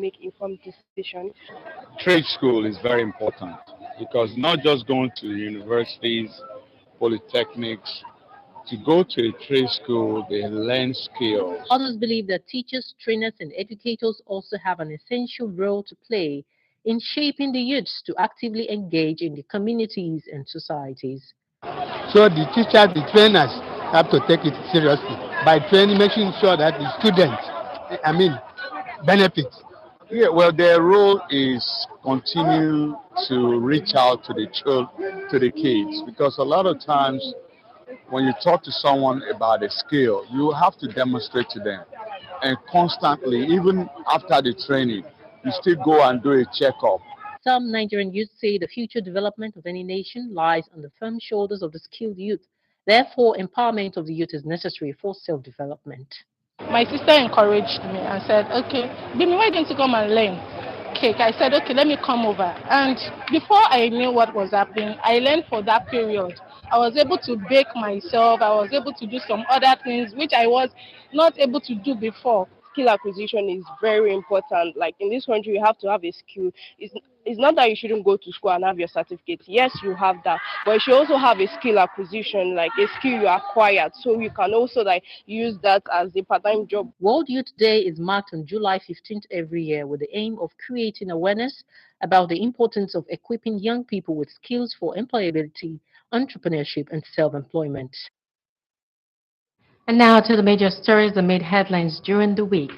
make informed decisions. Trade school is very important because not just going to universities, polytechnics, to go to a trade school, they learn skills. Others believe that teachers, trainers, and educators also have an essential role to play in shaping the youths to actively engage in the communities and societies. So the teachers, the trainers have to take it seriously by training, making sure that the students, benefit. Yeah, well, their role is continue to reach out to to the kids, because a lot of times when you talk to someone about a skill, you have to demonstrate to them, and constantly, even after the training, you still go and do a checkup. Some Nigerian youth say the future development of any nation lies on the firm shoulders of the skilled youth. Therefore, empowerment of the youth is necessary for self-development. My sister encouraged me and said, okay, Bimi, why don't you come and learn cake? I said, okay, let me come over. And before I knew what was happening, I learned for that period. I was able to bake myself. I was able to do some other things which I was not able to do before. Skill acquisition is very important. Like in this country, you have to have a skill. It's not that you shouldn't go to school and have your certificate. Yes, you have that, but you should also have a skill acquisition, like a skill you acquired, so you can also like use that as a part-time job. World Youth Day is marked on July 15th every year with the aim of creating awareness about the importance of equipping young people with skills for employability, entrepreneurship, and self-employment. And now to the major stories that made headlines during the week.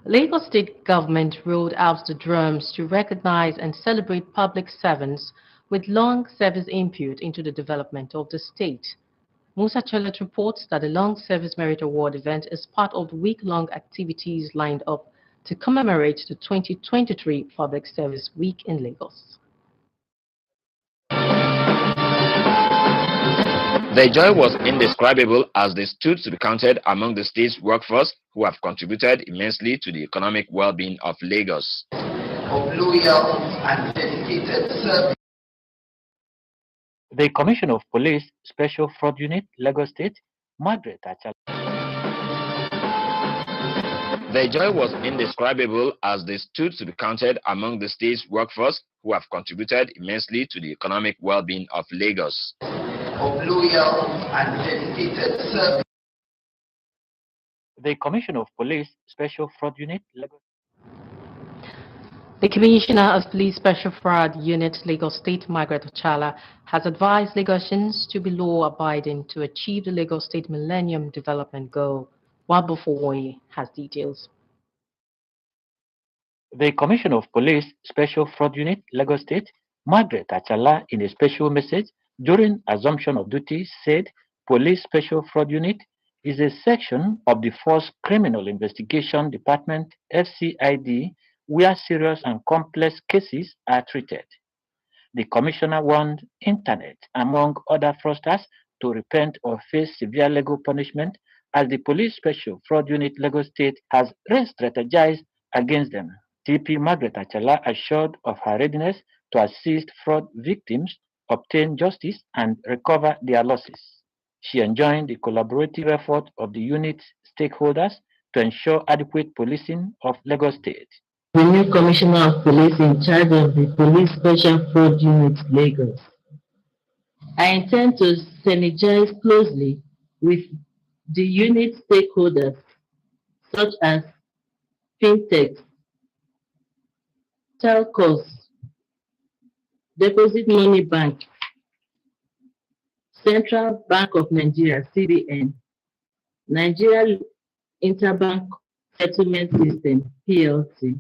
Lagos State government rolled out the drums to recognize and celebrate public servants with long service input into the development of the state. Musa Cholet reports that the Long Service Merit Award event is part of the week-long activities lined up to commemorate the 2023 Public Service Week in Lagos. Their joy was indescribable as they stood to be counted among the state's workforce who have contributed immensely to the economic well-being of Lagos. Of loyal and dedicated service. The Commissioner of Police Special Fraud Unit, Lagos State, Margaret Achala. Their joy was indescribable as they stood to be counted among the state's workforce who have contributed immensely to the economic well-being of Lagos. Of loyal and dedicated service. The Commissioner of Police Special Fraud Unit, Lagos. The Commissioner of Police Special Fraud Unit, Lagos State, Margaret Achala, has advised Lagosians to be law-abiding to achieve the Lagos State Millennium Development Goal. Wabo Fowoye has details. The Commissioner of Police Special Fraud Unit, Lagos State, Margaret Achala, in a special message during assumption of duty, said Police Special Fraud Unit is a section of the Force Criminal Investigation Department, FCID, where serious and complex cases are treated. The Commissioner warned Internet, among other fraudsters, to repent or face severe legal punishment as the Police Special Fraud Unit Lagos State has re-strategized against them. TP Margaret Achala assured of her readiness to assist fraud victims obtain justice and recover their losses. She enjoined the collaborative effort of the unit's stakeholders to ensure adequate policing of Lagos State. The new Commissioner of Police in charge of the Police Special Fraud Unit Lagos. I intend to synergize closely with the unit stakeholders such as fintechs, telcos, Deposit Money Bank, Central Bank of Nigeria, CBN, Nigeria Interbank Settlement System, PLC,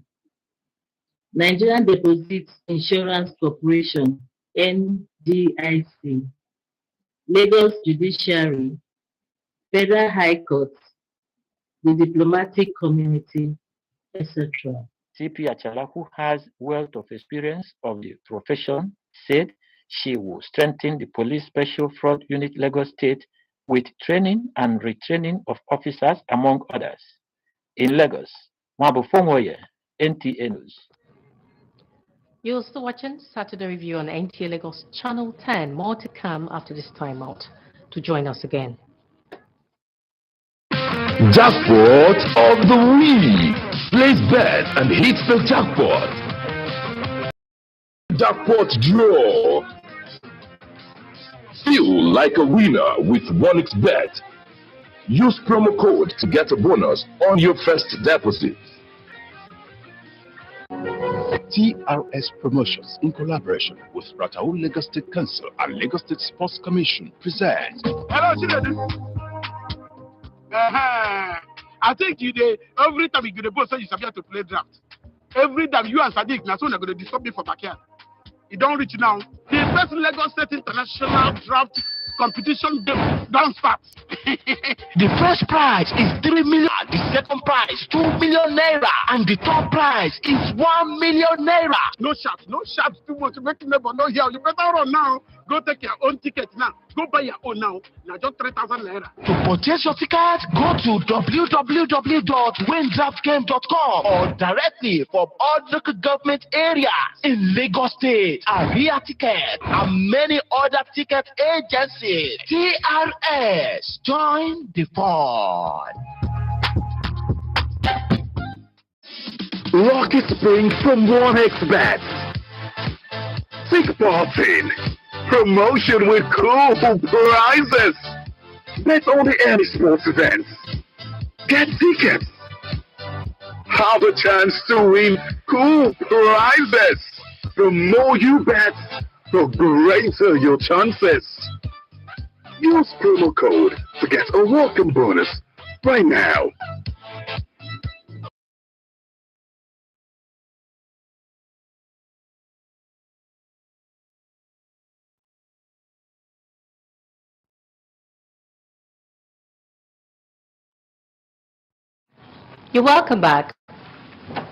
Nigerian Deposit Insurance Corporation, NDIC, Lagos Judiciary, Federal High Court, the diplomatic community, etc. CP Achala, who has wealth of experience of the profession, said she will strengthen the Police Special Fraud Unit Lagos State with training and retraining of officers, among others. In Lagos, Wabo Fowoye, NTA News. You're still watching Saturday Review on NTA Lagos Channel 10. More to come after this time out. To join us again. Jackpot of the week. Place bets and hit the jackpot. Jackpot draw. Feel like a winner with OneXBet. Use promo code to get a bonus on your first deposit. TRS Promotions, in collaboration with Ratau Lagos State Council and Lagos State Sports Commission, present. Hello, I think you dey every time you go to boss, you subject to play draft. Every time you and Sadiq, now so they're going to disturb me for backyard. You don't reach now. The first Lagos State International Draft Competition don't start. The first prize is 3 million, the second prize 2 million naira, and the third prize is 1 million naira. No shout too much. Make neighbor no hear. You better run now. Go take your own ticket now. Go buy your own now. Now just 3,000 naira. To purchase your ticket, go to www.windraftgame.com or directly from all local government areas in Lagos State, Area Ticket, and many other ticket agencies. TRS, join the fun. Rocket Spring from OneXBet. Take part in promotion with cool prizes. Bet on any sports events. Get tickets. Have a chance to win cool prizes. The more you bet, the greater your chances. Use promo code to get a welcome bonus right now. You're welcome back.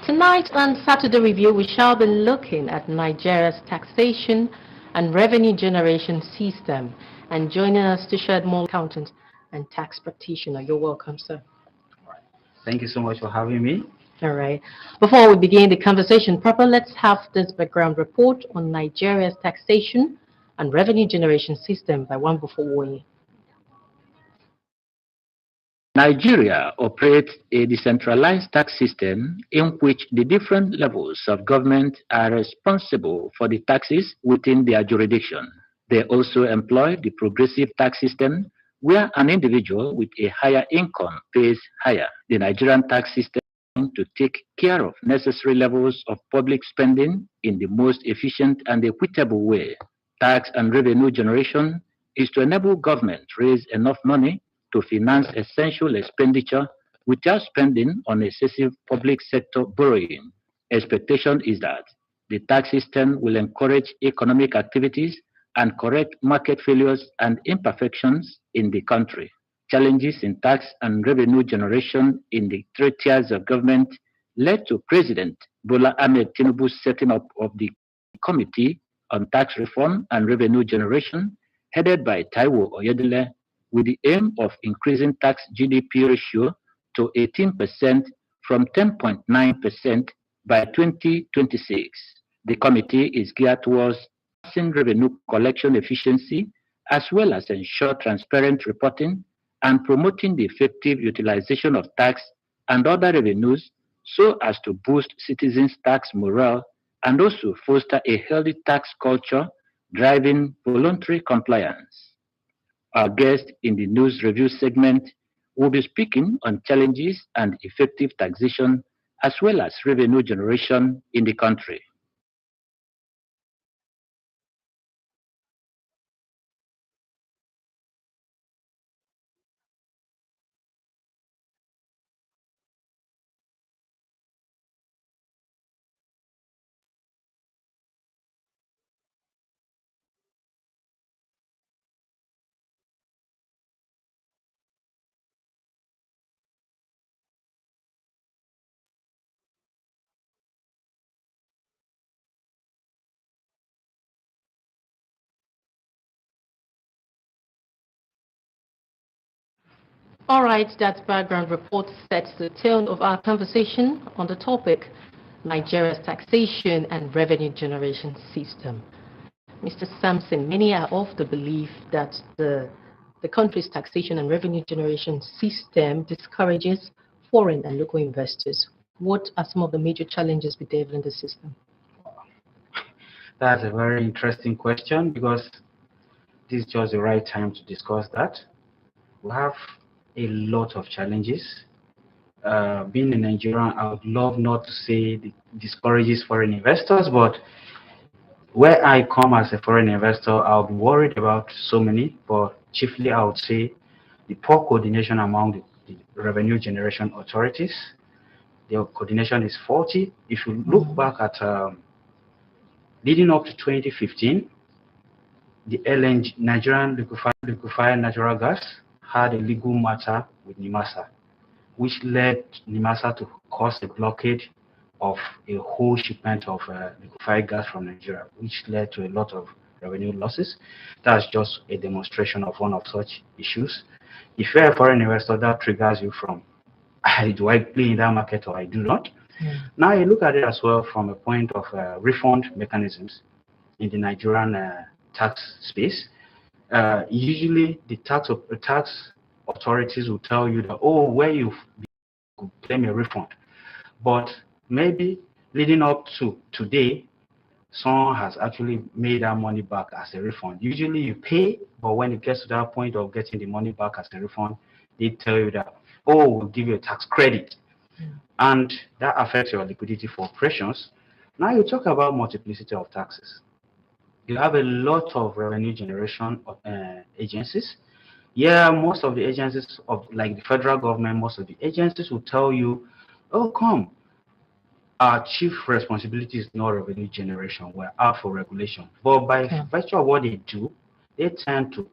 Tonight on Saturday Review, we shall be looking at Nigeria's taxation and revenue generation system. And joining us to shed more, accountant and tax practitioner. You're welcome, sir. Thank you so much for having me. All right. Before we begin the conversation proper, let's have this background report on Nigeria's taxation and revenue generation system by Wambufo. Nigeria operates a decentralized tax system in which the different levels of government are responsible for the taxes within their jurisdiction. They also employ the progressive tax system where an individual with a higher income pays higher. The Nigerian tax system to take care of necessary levels of public spending in the most efficient and equitable way. Tax and revenue generation is to enable government to raise enough money to finance essential expenditure without spending on excessive public sector borrowing. Expectation is that the tax system will encourage economic activities and correct market failures and imperfections in the country. Challenges in tax and revenue generation in the three tiers of government led to President Bola Ahmed Tinubu's setting up of the Committee on Tax Reform and Revenue Generation, headed by Taiwo Oyedele, with the aim of increasing tax GDP ratio to 18% from 10.9% by 2026. The committee is geared towards enhancing revenue collection efficiency, as well as ensure transparent reporting and promoting the effective utilization of tax and other revenues so as to boost citizens' tax morale and also foster a healthy tax culture, driving voluntary compliance. Our guest in the news review segment will be speaking on challenges and effective taxation, as well as revenue generation in the country. All right, that background report sets the tone of our conversation on the topic, Nigeria's taxation and revenue generation system. Mr. Sampson, many are of the belief that the The country's taxation and revenue generation system discourages foreign and local investors. What are some of the major challenges bedeviling the system? That's a very interesting question because this is just the right time to discuss that. We have a lot of challenges. Being a Nigerian, I would love not to say it discourages foreign investors, but where I come as a foreign investor, I'll be worried about so many, but chiefly I would say the poor coordination among the revenue generation authorities. Their coordination is faulty. If you look back at leading up to 2015, the LNG, Nigerian liquefied natural gas, had a legal matter with NIMASA, which led NIMASA to cause a blockade of a whole shipment of liquefied gas from Nigeria, which led to a lot of revenue losses. That's just a demonstration of one of such issues. If you're a foreign investor, that triggers you from, do I play in that market or I do not? Now you look at it as well from a point of refund mechanisms in the Nigerian tax space. Usually the tax authorities will tell you that, oh, where you claim a refund. But maybe leading up to today, someone has actually made that money back as a refund. Usually you pay, but when it gets to that point of getting the money back as a refund, they tell you that, oh, we'll give you a tax credit. And that affects your liquidity for operations. Now you talk about multiplicity of taxes. You have a lot of revenue generation agencies. Yeah, most of the agencies of like the federal government, most of the agencies will tell you, oh, come, our chief responsibility is not revenue generation. We're out for regulation. But by virtue of what they do, they tend to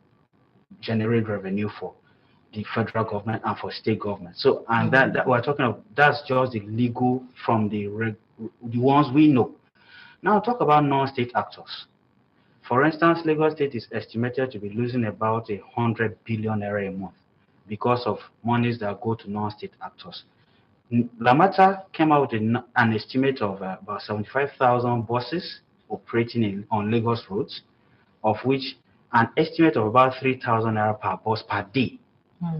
generate revenue for the federal government and for state government. So, and that we're talking about, that's just the legal from the ones we know. Now talk about non-state actors. For instance, Lagos State is estimated to be losing about 100 billion naira a month because of monies that go to non-state actors. Lamata came out with an estimate of about 75,000 buses operating on Lagos roads, of which an estimate of about 3,000 naira per bus per day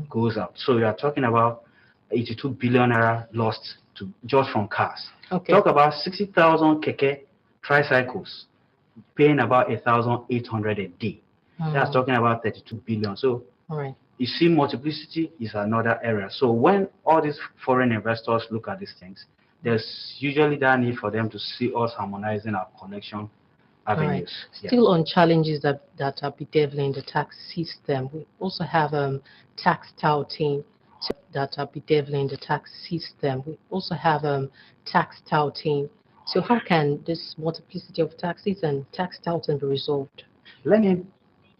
goes out. So we are talking about 82 billion naira lost to just from cars. Talk about 60,000 keke tricycles paying about 1,800 a day. That's talking about 32 billion. So you see, multiplicity is another area. So when all these foreign investors look at these things, there's usually that need for them to see us harmonizing our connection avenues. Still on challenges that are bedeviling the tax system, we also have tax touting that are bedeviling the tax system. We also have tax touting. So how can this multiplicity of taxes and tax touting be resolved? Let me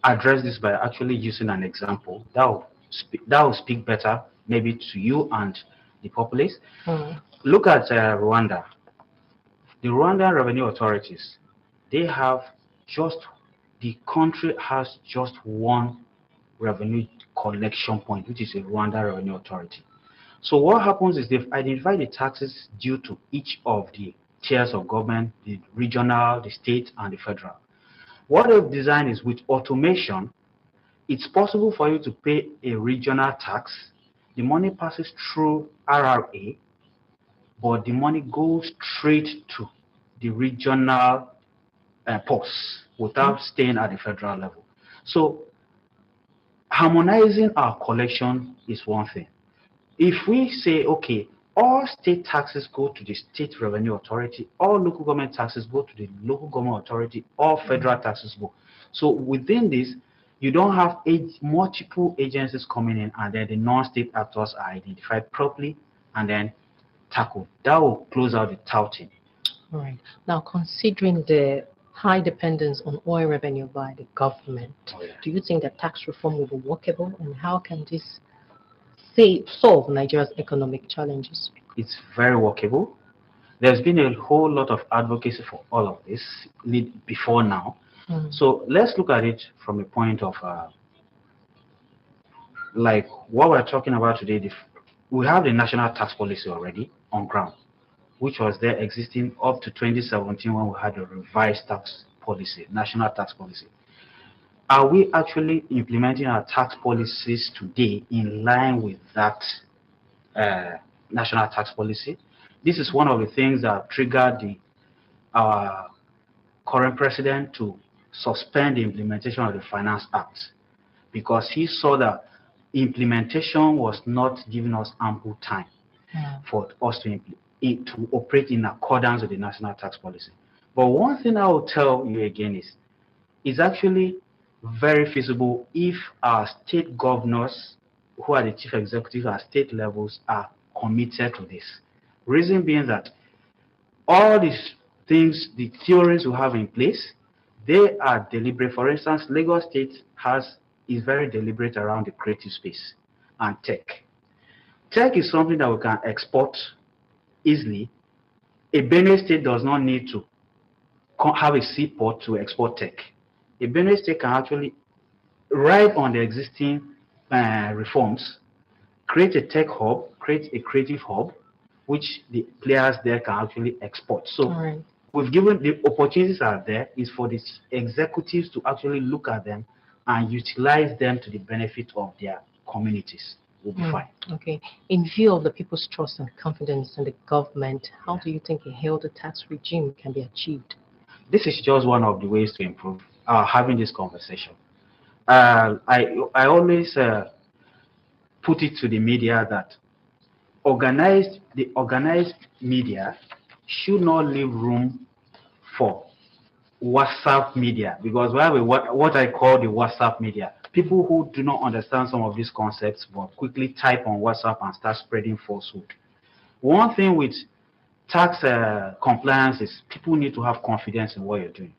address this by actually using an example that will speak better maybe to you and the populace. Look at Rwanda. The Rwandan revenue authorities, they have the country has just one revenue collection point, which is a Rwanda Revenue Authority. So what happens is they've identified the taxes due to each of the tiers of government, the regional, the state, and the federal. What they've designed is with automation, it's possible for you to pay a regional tax. The money passes through RRA, but the money goes straight to the regional posts without staying at the federal level. So harmonizing our collection is one thing. If we say, okay, all state taxes go to the state revenue authority, all local government taxes go to the local government authority, all federal taxes go. So within this, you don't have multiple agencies coming in, and then the non-state actors are identified properly and then tackled. That will close out the touting. All right. Now, considering the high dependence on oil revenue by the government, do you think that tax reform will be workable, and how can this solve Nigeria's economic challenges? It's very workable. There's been a whole lot of advocacy for all of this before now. So let's look at it from a point of like what we're talking about today. We have the national tax policy already on ground, which was there existing up to 2017 when we had a revised tax policy, national tax policy. are we actually implementing our tax policies today in line with that national tax policy? This is one of the things that triggered our current president to suspend the implementation of the Finance Act, because he saw that implementation was not giving us ample time for us to operate in accordance with the national tax policy. But one thing I will tell you again is, it's actually very feasible if our state governors, who are the chief executives at state levels, are committed to this. Reason being that all these things, the theories we have in place, they are deliberate. For instance, Lagos State is very deliberate around the creative space and tech. Tech is something that we can export easily. A Benue State does not need to have a seaport to export tech. A Benue State can actually ride on the existing reforms, create a tech hub, create a creative hub, which the players there can actually export. So we've given the opportunities are there, is for the executives to actually look at them and utilize them to the benefit of their communities. We'll be fine. Okay. In view of the people's trust and confidence in the government, how do you think a healthy tax regime can be achieved? This is just one of the ways to improve having this conversation. I always put it to the media that the organized media should not leave room for WhatsApp media, because we have what I call the WhatsApp media. People who do not understand some of these concepts but quickly type on WhatsApp and start spreading falsehood. One thing with tax compliance is people need to have confidence in what you're doing.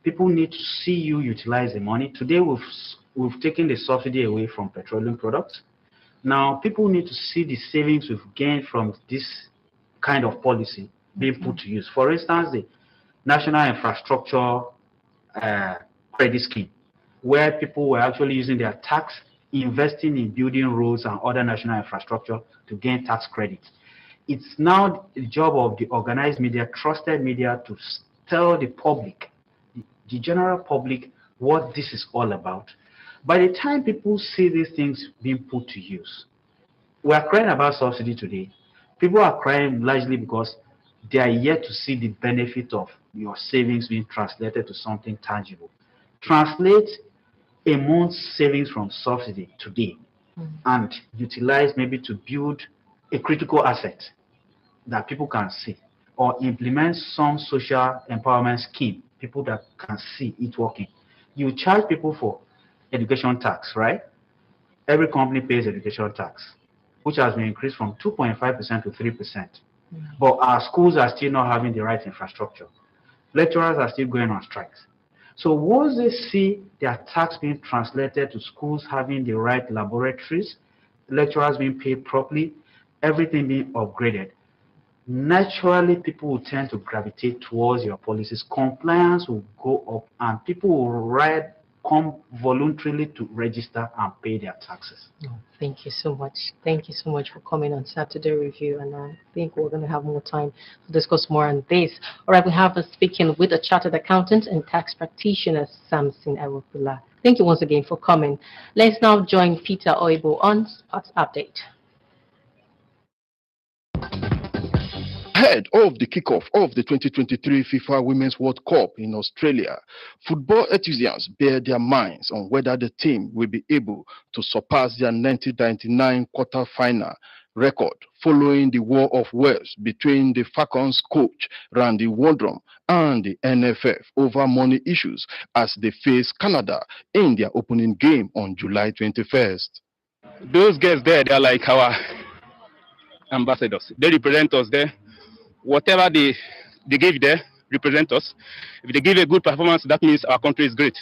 People need to see you utilize the money. Today we've taken the subsidy away from petroleum products. Now people need to see the savings we've gained from this kind of policy being put to use. For instance, the National Infrastructure Credit Scheme, where people were actually using their tax, investing in building roads and other national infrastructure to gain tax credit. It's now the job of the organized media, trusted media, to tell the public, the general public, what this is all about. By the time people see these things being put to use, we are crying about subsidy today. People are crying largely because they are yet to see the benefit of your savings being translated to something tangible. Translate a month's savings from subsidy today and utilize maybe to build a critical asset that people can see, or implement some social empowerment scheme, people that can see it working. You charge people for education tax, right? Every company pays education tax, which has been increased from 2.5% to 3%. But our schools are still not having the right infrastructure. Lecturers are still going on strikes. So once they see their tax being translated to schools having the right laboratories, lecturers being paid properly, everything being upgraded, naturally people will tend to gravitate towards your policies. Compliance will go up and people will come voluntarily to register and pay their taxes. Thank you so much. Thank you so much for coming on Saturday Review, and I think we're going to have more time to discuss more on this. All right, we have us speaking with a chartered accountant and tax practitioner, Samson Awopula. Thank you once again for coming. Let's now join Peter Oibo on Sports Update. Ahead of the kickoff of the 2023 FIFA Women's World Cup in Australia, football enthusiasts bear their minds on whether the team will be able to surpass their 1999 quarter-final record following the war of words between the Falcons coach Randy Waldrum and the NFF over money issues as they face Canada in their opening game on July 21st. Those guys there, they are like our ambassadors. They represent us there. Whatever they give there, represent us. If they give a good performance, that means our country is great.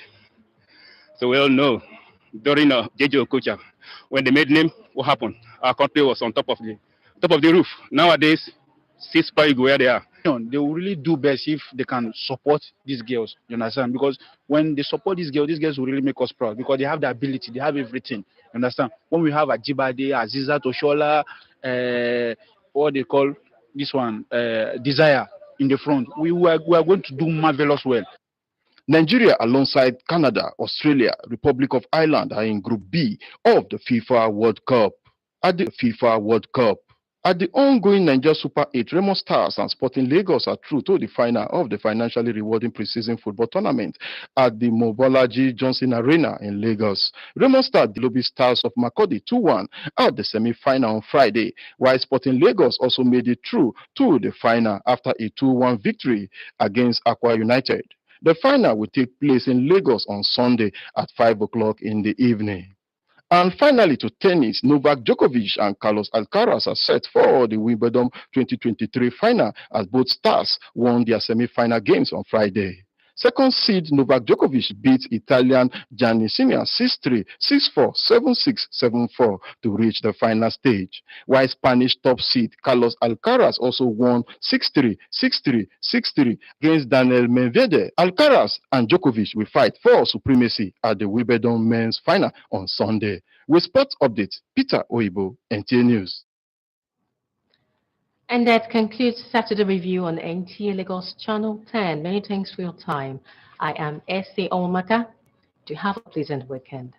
So we all know during JJ Okocha, when they made name, what happened? Our country was on top of the roof. Nowadays, see where they are. They will really do best if they can support these girls, you understand? Because when they support these girls will really make us proud because they have the ability, they have everything, you understand? When we have Ajibade, Aziza Toshola, what they call this one, Desire in the front, we are going to do marvelous well. Nigeria, alongside Canada, Australia, Republic of Ireland, are in Group B of the FIFA World Cup. At the ongoing Nigeria Super 8, Remo Stars and Sporting Lagos are through to the final of the financially rewarding preseason football tournament at the Mobolaji Johnson Arena in Lagos. Remo Stars the Lobby Stars of Makurdi 2-1 at the semi-final on Friday, while Sporting Lagos also made it through to the final after a 2-1 victory against Aqua United. The final will take place in Lagos on Sunday at 5 o'clock in the evening. And finally, to tennis, Novak Djokovic and Carlos Alcaraz are set for the Wimbledon 2023 final as both stars won their semi-final games on Friday. Second seed Novak Djokovic beat Italian Gianni Sinner 6-3, 6-4, 7-6, 7-4 to reach the final stage, while Spanish top seed Carlos Alcaraz also won 6-3, 6-3, 6-3 against Daniel Medvedev. Alcaraz and Djokovic will fight for supremacy at the Wimbledon men's final on Sunday. With sports updates, Peter Oibo, NTA News. And that concludes Saturday Review on NTA Lagos Channel 10. Many thanks for your time. I am S.A. Omaka. Do have a pleasant weekend.